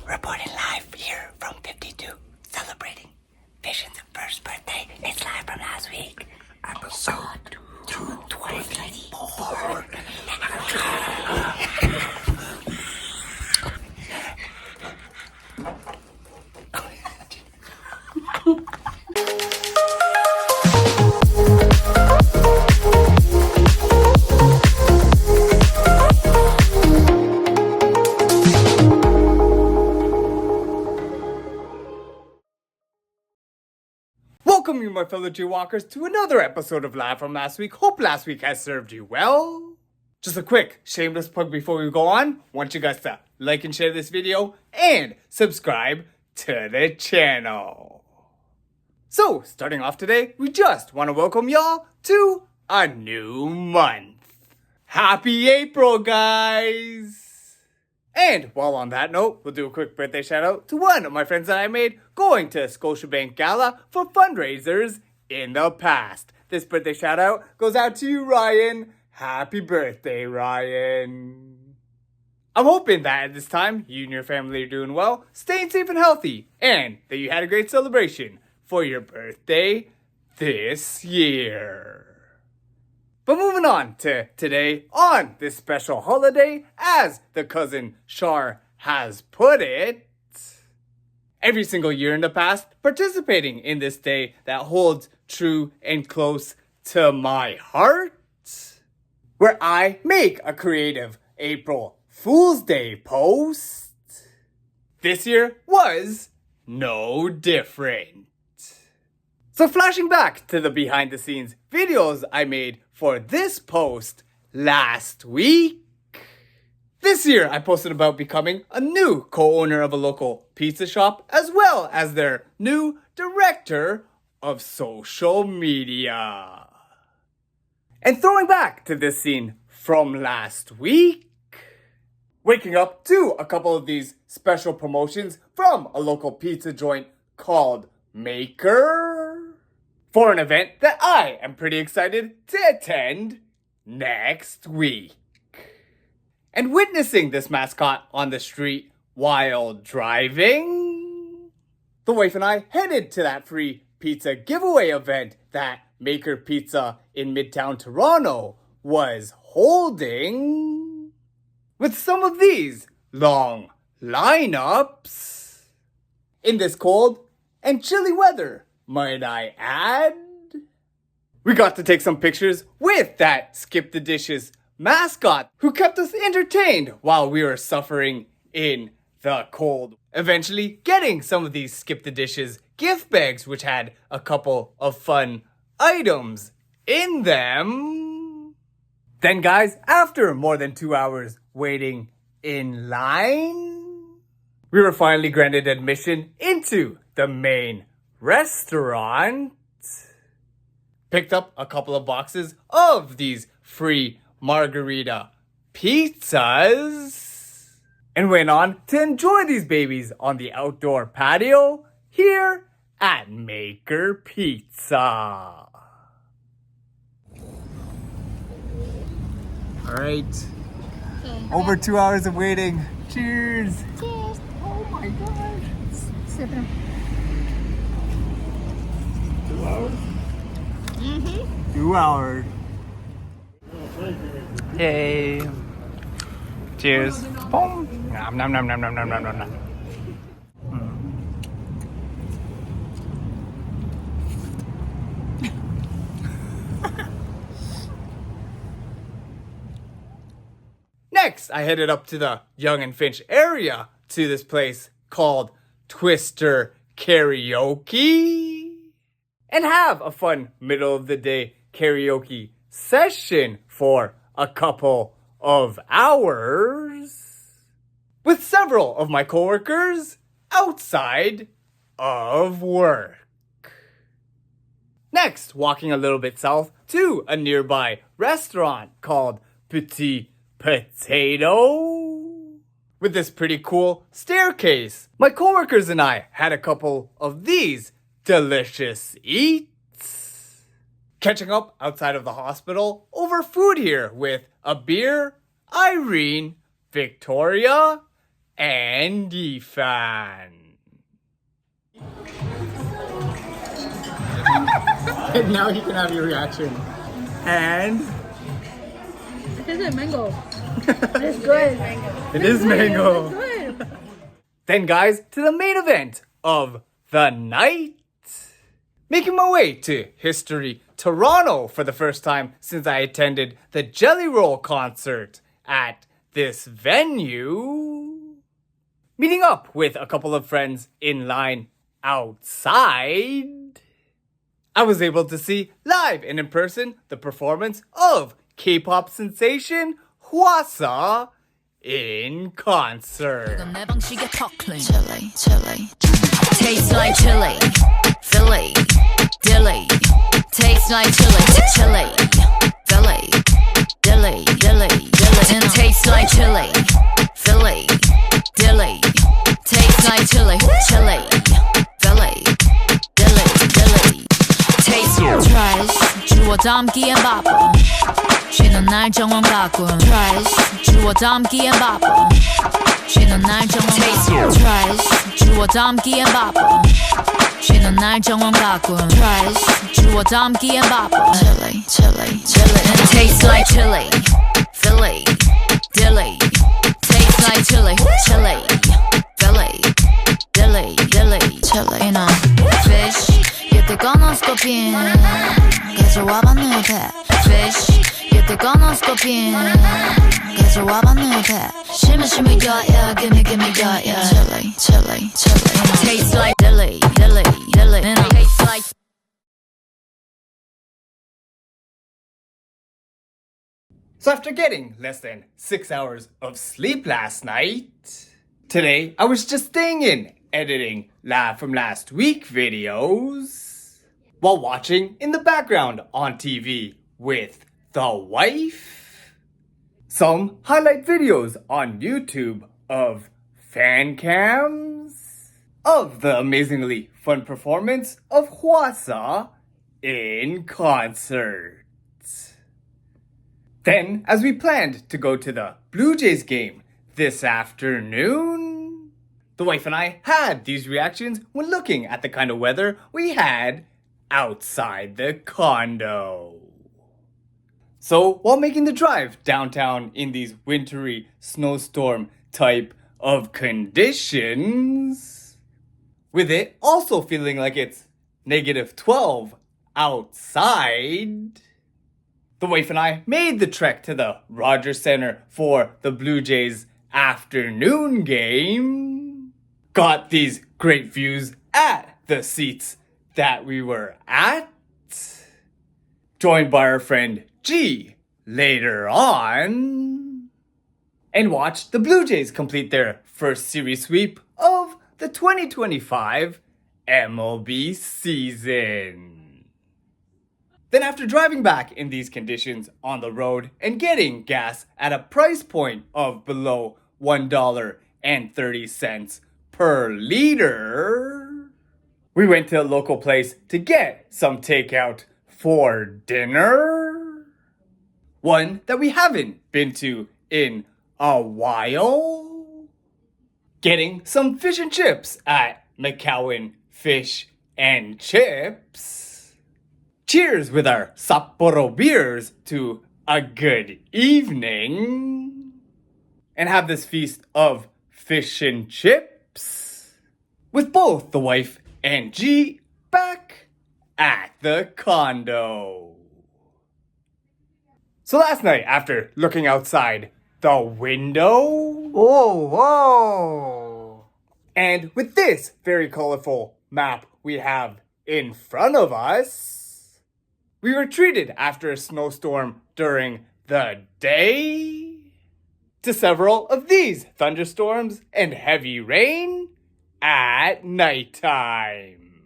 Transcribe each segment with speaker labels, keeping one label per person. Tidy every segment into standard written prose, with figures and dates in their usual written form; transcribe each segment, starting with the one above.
Speaker 1: reporting live here from 52, celebrating Vision's first birthday. It's live from last week. Episode 224.
Speaker 2: Welcome you, my fellow JayWalkers, to another episode of Live From Last Week. Hope last week has served you well. Just a quick shameless plug before we go on. Want you guys to like and share this video and subscribe to the channel. So, starting off today, we just want to welcome y'all to a new month. Happy April, guys! And while on that note, we'll do a quick birthday shout out to one of my friends that I made going to Scotiabank Gala for fundraisers in the past. This birthday shout out goes out to you, Ryan. Happy birthday, Ryan. I'm hoping that at this time, you and your family are doing well, staying safe and healthy, and that you had a great celebration for your birthday this year. But moving on to today, on this special holiday, as the cousin Shar has put it, every single year in the past, participating in this day that holds true and close to my heart, where I make a creative April Fool's Day post. This year was no different. So flashing back to the behind the scenes videos I made for this post last week. This year I posted about becoming a new co-owner of a local pizza shop as well as their new director of social media. And throwing back to this scene from last week, waking up to a couple of these special promotions from a local pizza joint called Maker, for an event that I am pretty excited to attend next week. And witnessing this mascot on the street while driving, the wife and I headed to that free pizza giveaway event that Maker Pizza in Midtown Toronto was holding, with some of these long lineups in this cold and chilly weather, might I add. We got to take some pictures with that Skip the Dishes mascot who kept us entertained while we were suffering in the cold. Eventually getting some of these Skip the Dishes gift bags, which had a couple of fun items in them. Then guys, after more than 2 hours waiting in line, we were finally granted admission into the main restaurant, picked up a couple of boxes of these free margarita pizzas, and went on to enjoy these babies on the outdoor patio here at Maker Pizza. Alright, over 2 hours of waiting. Cheers!
Speaker 3: Cheers!
Speaker 2: Oh my gosh!
Speaker 3: Super.
Speaker 2: 2 hours?
Speaker 3: Mm-hmm.
Speaker 2: 2 hours. Yay. Cheers. Boom. Nom nom nom nom nom nom nom nom nom. Next, I headed up to the Yonge and Finch area to this place called Twister Karaoke, and have a fun middle of the day karaoke session for a couple of hours with several of my coworkers outside of work. Next, walking a little bit south to a nearby restaurant called Petit Potato with this pretty cool staircase. My coworkers and I had a couple of these delicious eats, catching up outside of the hospital over food here with a beer, Irene, Victoria, and Declan. And now you can have your reaction. And
Speaker 3: It tastes like mango. It's good.
Speaker 2: it is mango.
Speaker 3: It's good.
Speaker 2: Then guys, to the main event of the night. Making my way to History, Toronto for the first time since I attended the Jelly Roll concert at this venue. Meeting up with a couple of friends in line outside. I was able to see live and in person the performance of K-pop sensation Hwasa in concert.
Speaker 4: 내 방식의 턱클린 chili, chili. Tastes like chili, Philly, dilly. Tastes like chili, chili, Philly, dilly, dilly, dilly. And tastes like chili, Philly, dilly. Tastes like chili, chili, Philly, dilly, dilly. Taste trash, 주워 담기엔 바빠. 쉬는 날 정원 가끔 trash, 주워 담기엔 바빠. 쉬는 날 정원 가끔 trash, 주워 담기엔 바빠. 쉬는 날 정원 가끔 trash, 주워 담기엔 바빠. Chili, chili, chili. And it tastes like chili, Philly, dilly. Tastes like chili, chili, Philly, dilly, dilly, chili. You know, fish, 뜨거운 스코핀 가져와봐 누대 fish 뜨거운 스코핀 가져와봐 누대 shimmy shimmy yeah yeah gimme gimme yeah yeah chili chili chili tastes like dilly dilly dilly and it tastes like
Speaker 2: So after getting less than 6 hours of sleep last night, today I was just staying in editing Live From Last Week videos while watching in the background on TV with the wife. Some highlight videos on YouTube of fan cams of the amazingly fun performance of Hwasa in concert. Then, as we planned to go to the Blue Jays game this afternoon, the wife and I had these reactions when looking at the kind of weather we had outside the condo. So, while making the drive downtown in these wintry snowstorm type of conditions, with it also feeling like it's -12 outside, the wife and I made the trek to the Rogers Center for the Blue Jays afternoon game. Got these great views at the seats that we were at. Joined by our friend G later on. And watched the Blue Jays complete their first series sweep of the 2025 MLB season. Then after driving back in these conditions on the road and getting gas at a price point of below $1.30 per liter, we went to a local place to get some takeout for dinner. One that we haven't been to in a while. Getting some fish and chips at McCowan Fish and Chips. Cheers with our Sapporo beers to a good evening. And have this feast of fish and chips with both the wife and G back at the condo. So last night, after looking outside the window, whoa, and with this very colorful map we have in front of us, we were treated after a snowstorm during the day to several of these thunderstorms and heavy rain at nighttime.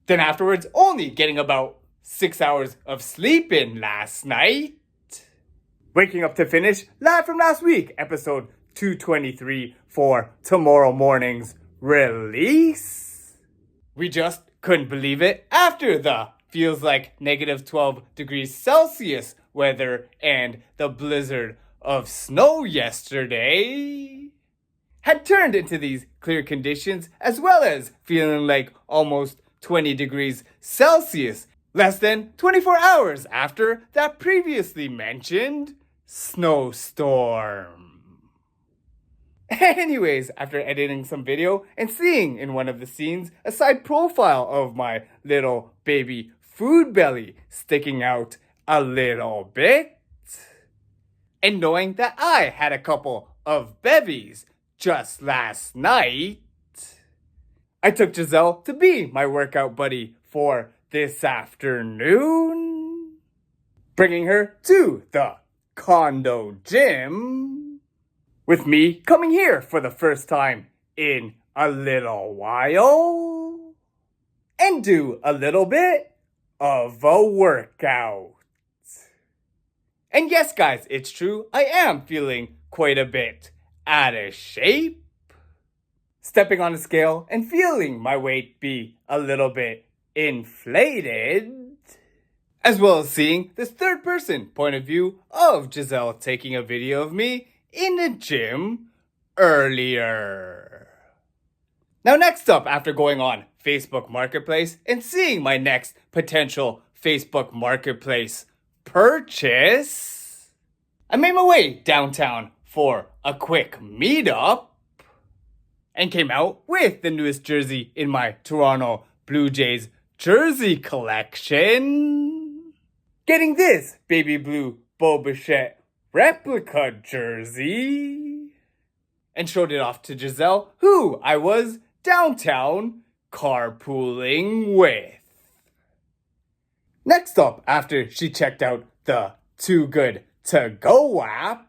Speaker 2: Then afterwards, only getting about 6 hours of sleep in last night. Waking up to finish Live From Last Week, episode 223 for tomorrow morning's release. We just couldn't believe it after the feels like -12 degrees Celsius weather and the blizzard of snow yesterday. had turned into these clear conditions, as well as feeling like almost 20 degrees Celsius, less than 24 hours after that previously mentioned snowstorm. Anyways, after editing some video and seeing in one of the scenes a side profile of my little baby food belly sticking out a little bit, and knowing that I had a couple of bevies just last night, I took Giselle to be my workout buddy for this afternoon, bringing her to the condo gym, with me coming here for the first time in a little while, and do a little bit of a workout. And yes, guys, it's true, I am feeling quite a bit out of shape. Stepping on a scale and feeling my weight be a little bit inflated, as well as seeing this third person point of view of Giselle taking a video of me in the gym earlier. Now next up, after going on Facebook Marketplace and seeing my next potential Facebook Marketplace purchase, I made my way downtown for a quick meetup and came out with the newest jersey in my Toronto Blue Jays jersey collection, getting this baby blue Bichette replica jersey, and showed it off to Giselle, who I was downtown carpooling with. Next up, after she checked out the Too Good To Go app,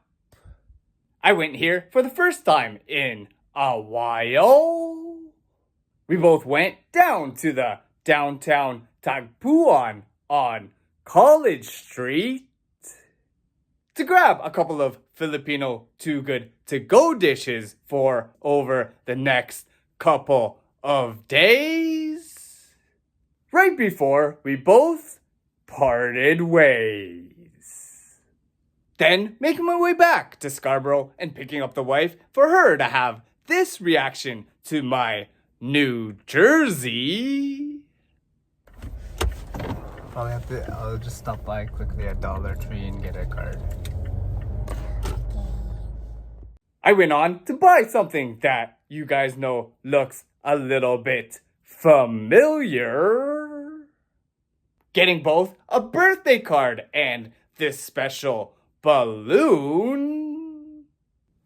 Speaker 2: I went here for the first time in a while. We both went down to the downtown Tagpuan on College Street to grab a couple of Filipino Too Good To Go dishes for over the next couple of days, right before we both parted ways. Then making my way back to Scarborough and picking up the wife for her to have this reaction to my new jersey.
Speaker 5: I'll just stop by quickly at Dollar Tree and get a card.
Speaker 2: I went on to buy something that you guys know looks a little bit familiar, getting both a birthday card and this special balloon.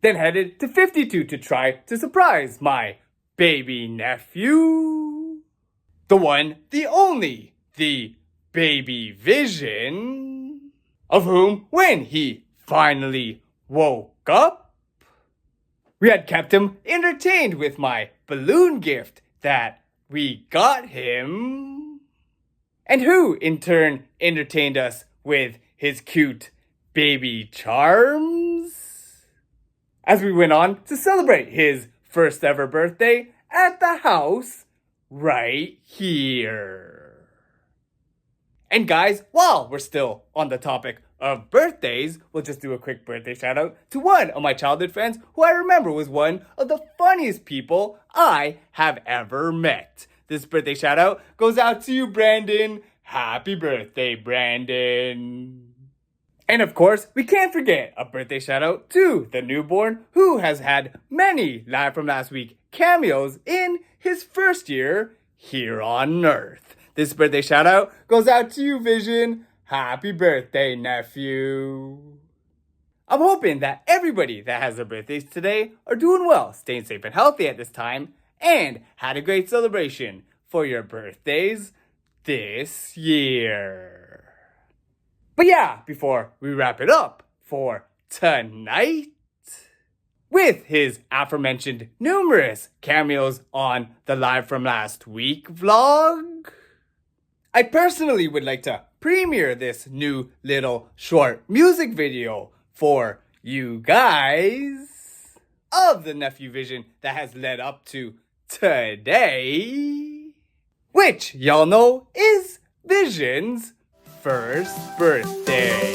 Speaker 2: Then headed to 52 to try to surprise my baby nephew, the one, the only, the baby vision, of whom, when he finally woke up, we had kept him entertained with my balloon gift that we got him, and who in turn entertained us with his cute baby charms, as we went on to celebrate his first ever birthday at the house right here. And guys, while we're still on the topic of birthdays, we'll just do a quick birthday shout out to one of my childhood friends who I remember was one of the funniest people I have ever met. This birthday shout out goes out to you, Brandon. Happy birthday, Brandon. And of course, we can't forget a birthday shout out to the newborn who has had many Live From Last Week cameos in his first year here on Earth. This birthday shout out goes out to you, Vision. Happy birthday, nephew. I'm hoping that everybody that has their birthdays today are doing well, staying safe and healthy at this time, and had a great celebration for your birthdays this year. But yeah, before we wrap it up for tonight, with his aforementioned numerous cameos on the Live From Last Week vlog, I personally would like to premiere this new little short music video for you guys of the nephew vision that has led up to today, which y'all know is Vision's first birthday.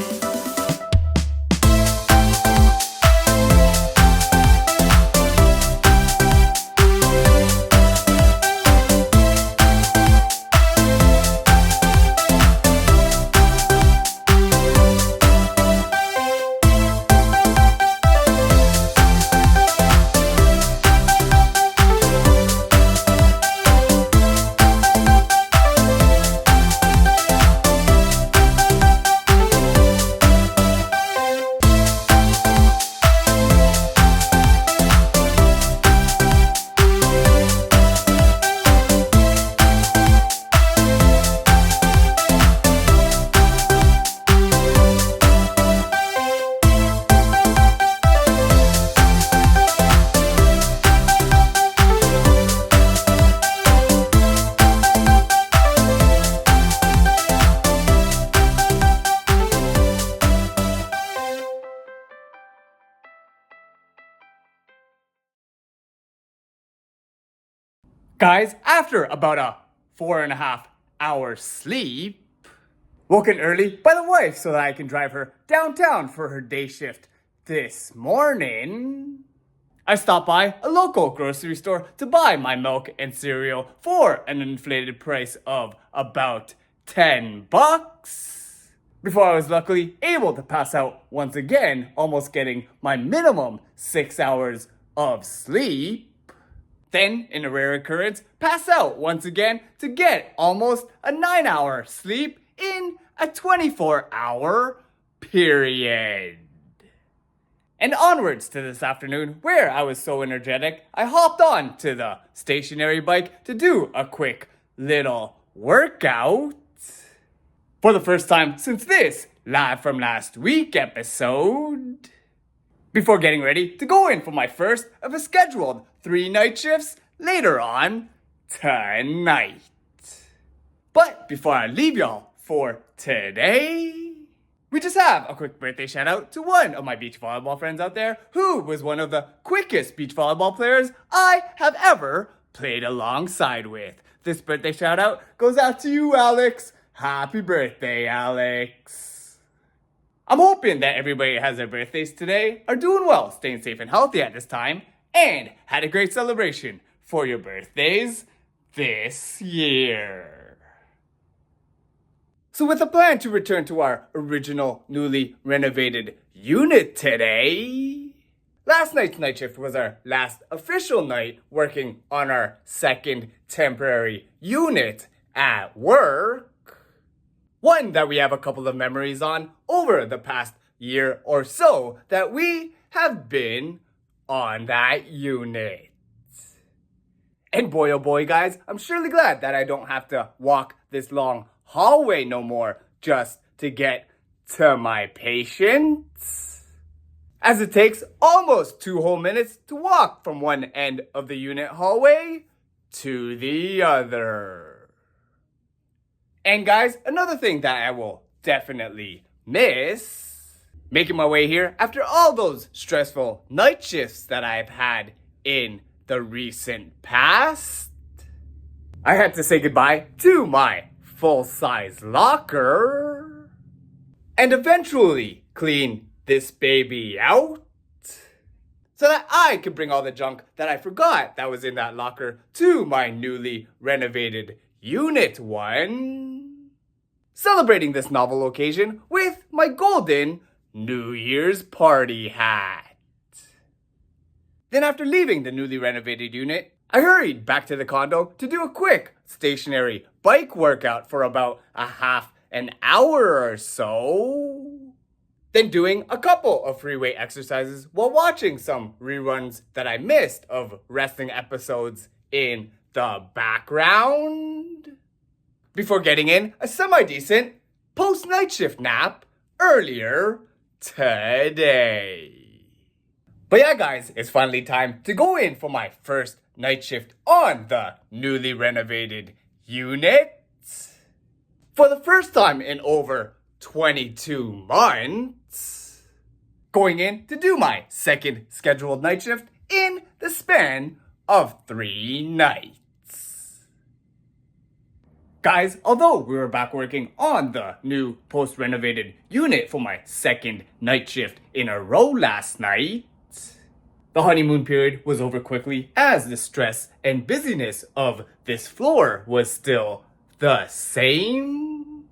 Speaker 2: Guys, after about a 4.5 hour sleep, woken early by the wife so that I can drive her downtown for her day shift this morning, I stopped by a local grocery store to buy my milk and cereal for an inflated price of about $10 before I was luckily able to pass out once again, almost getting my minimum 6 hours of sleep. Then, in a rare occurrence, pass out once again to get almost a 9-hour sleep in a 24-hour period. And onwards to this afternoon, where I was so energetic, I hopped on to the stationary bike to do a quick little workout. For the first time since this Live From Last Week episode. Before getting ready to go in for my first of a scheduled 3 night shifts later on tonight. But before I leave y'all for today, we just have a quick birthday shout out to one of my beach volleyball friends out there who was one of the quickest beach volleyball players I have ever played alongside with. This birthday shout out goes out to you, Alex. Happy birthday, Alex. I'm hoping that everybody has their birthdays today, are doing well, staying safe and healthy at this time, and had a great celebration for your birthdays this year. So with a plan to return to our original newly renovated unit today, last night's night shift was our last official night working on our second temporary unit at work. One that we have a couple of memories on over the past year or so that we have been on that unit. And boy oh boy guys, I'm surely glad that I don't have to walk this long hallway no more just to get to my patients. As it takes almost 2 whole minutes to walk from one end of the unit hallway to the other. And guys, another thing that I will definitely miss, making my way here after all those stressful night shifts that I've had in the recent past, I had to say goodbye to my full-size locker and eventually clean this baby out so that I could bring all the junk that I forgot that was in that locker to my newly renovated Unit 1, celebrating this novel occasion with my golden New Year's party hat. Then after leaving the newly renovated unit, I hurried back to the condo to do a quick stationary bike workout for about a half an hour or so. Then doing a couple of free weight exercises while watching some reruns that I missed of wrestling episodes in the background. Before getting in a semi-decent post-night shift nap earlier today. But yeah guys, it's finally time to go in for my first night shift on the newly renovated unit. For the first time in over 22 months. Going in to do my second scheduled night shift in the span of 3 nights. Guys, although we were back working on the new post-renovated unit for my second night shift in a row last night, the honeymoon period was over quickly as the stress and busyness of this floor was still the same.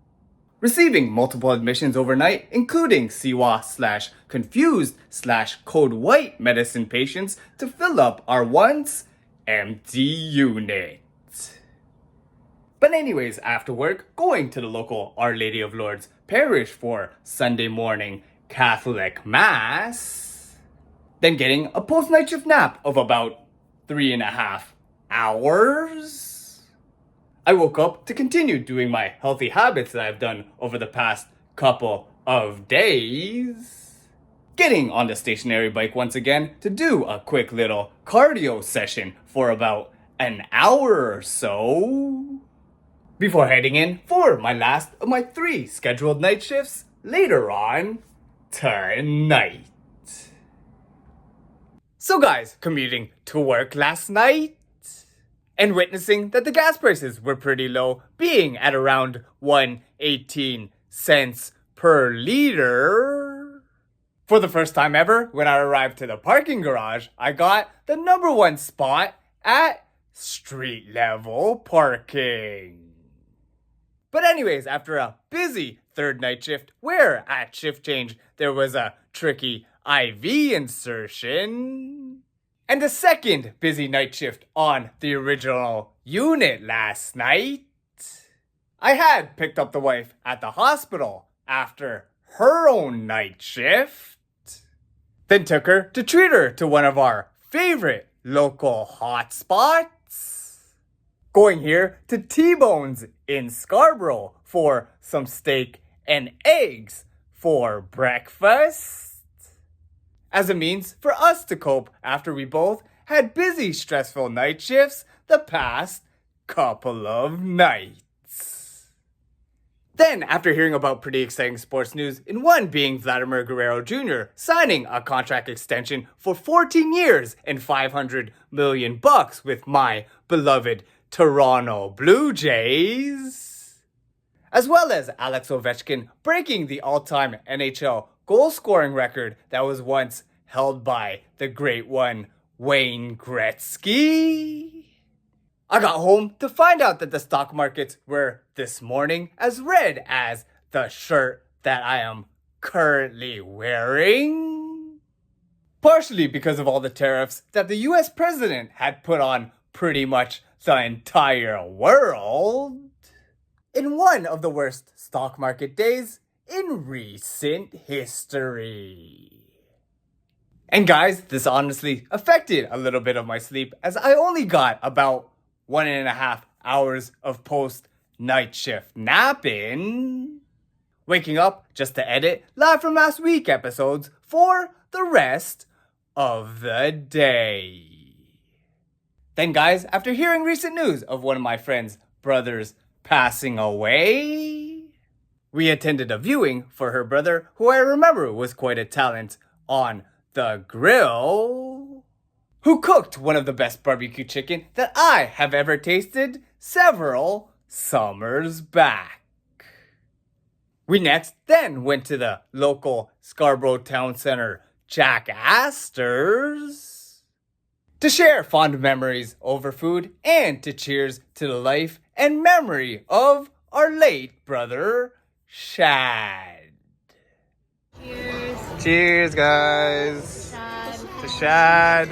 Speaker 2: Receiving multiple admissions overnight, including CWA/confused/code white medicine patients to fill up our once empty unit. But anyways, after work, going to the local Our Lady of Lourdes parish for Sunday morning Catholic Mass. Then getting a post-night shift nap of about 3.5 hours. I woke up to continue doing my healthy habits that I've done over the past couple of days. Getting on the stationary bike once again to do a quick little cardio session for about an hour or so. Before heading in for my last of my 3 scheduled night shifts later on tonight. So guys, commuting to work last night, and witnessing that the gas prices were pretty low, being at around 1.18 cents per liter. For the first time ever, when I arrived to the parking garage, I got the #1 spot at street level parking. But anyways, after a busy third night shift, where at shift change there was a tricky IV insertion, and a second busy night shift on the original unit last night, I had picked up the wife at the hospital after her own night shift, then took her to treat her to one of our favorite local hotspots, going here to T-Bones in Scarborough for some steak and eggs for breakfast, as a means for us to cope after we both had busy, stressful night shifts the past couple of nights. Then, after hearing about pretty exciting sports news, in one being Vladimir Guerrero Jr. signing a contract extension for 14 years and $500 million with my beloved Toronto Blue Jays, as well as Alex Ovechkin breaking the all-time NHL goal-scoring record that was once held by the great one, Wayne Gretzky, I got home to find out that the stock markets were this morning as red as the shirt that I am currently wearing, partially because of all the tariffs that the US president had put on pretty much the entire world, in one of the worst stock market days in recent history. And guys, this honestly affected a little bit of my sleep, as I only got about 1.5 hours of post-night shift napping, waking up just to edit Live From Last Week episodes for the rest of the day. Then guys, after hearing recent news of one of my friend's brothers passing away, we attended a viewing for her brother, who I remember was quite a talent on the grill, who cooked one of the best barbecue chicken that I have ever tasted several summers back. We next then went to the local Scarborough Town Center Jack Astors to share fond memories over food and to cheers to the life and memory of our late brother, Shad.
Speaker 3: Cheers.
Speaker 5: Cheers, guys.
Speaker 3: Shad.
Speaker 5: To Shad.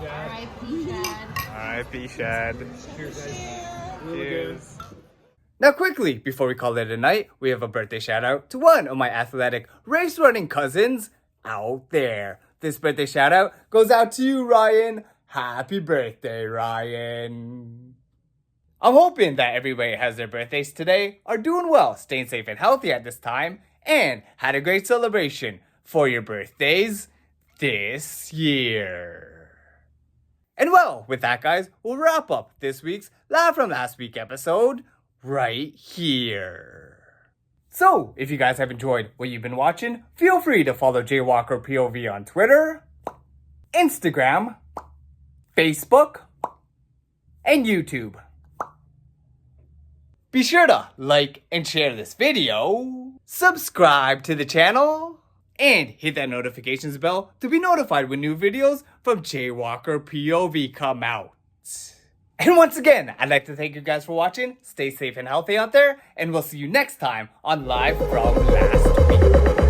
Speaker 3: R.I.P. Shad.
Speaker 5: R.I.P. Shad. Cheers.
Speaker 2: Now quickly, before we call it a night, we have a birthday shout out to one of my athletic race running cousins out there. This birthday shout out goes out to you, Ryan. Happy birthday, Ryan. I'm hoping that everybody has their birthdays today, are doing well, staying safe and healthy at this time, and had a great celebration for your birthdays this year. And well, with that guys, we'll wrap up this week's Live From Last Week episode right here. So, if you guys have enjoyed what you've been watching, feel free to follow JayWalkerPOV on Twitter, Instagram, Facebook, and YouTube. Be sure to like and share this video, subscribe to the channel, and hit that notifications bell to be notified when new videos from JayWalkerPOV come out. And once again, I'd like to thank you guys for watching. Stay safe and healthy out there, and we'll see you next time on Live From Last Week.